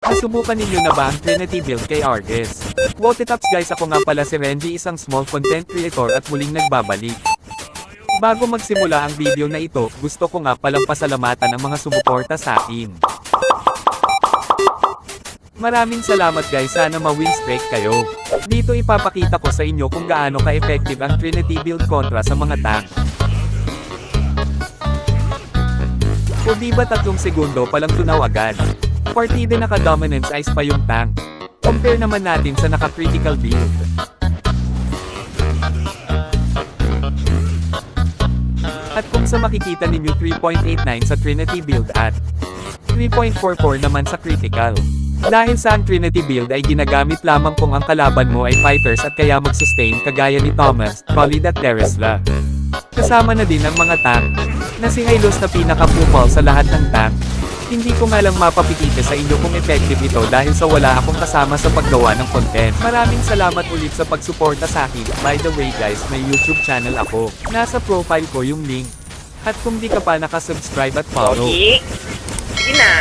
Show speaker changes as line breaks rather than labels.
Nasubukan ninyo na ba ang Trinity build kay Argus? Wotitops guys, ako nga pala si Renji, isang small content creator at muling nagbabalik. Bago magsimula ang video na ito, gusto ko nga palang pasalamatan ang mga sumuporta sa akin. Maraming salamat guys, sana ma-win streak kayo. Dito ipapakita ko sa inyo kung gaano ka-effective ang Trinity build kontra sa mga tank. O diba 3 segundo palang tunaw agad? Partida naka-dominance ice pa yung tank. Compare naman natin sa naka-critical build. At kung sa makikita ninyo 3.89 sa Trinity build at 3.44 naman sa critical. Dahil sa ang Trinity build ay ginagamit lamang kung ang kalaban mo ay fighters at kaya mag-sustain kagaya ni Thomas, Khalid at Teresla. Kasama na din ang mga tank, na si Hylos na pinaka-pupal sa lahat ng tank. Hindi ko nga lang mapapikita sa inyo kung effective ito dahil sa wala akong kasama sa paggawa ng content. Maraming salamat ulit sa pagsuporta sa akin. By the way guys, may YouTube channel ako. Nasa profile ko yung link. At kung di ka pa nakasubscribe at follow.
Pogi. Sige na.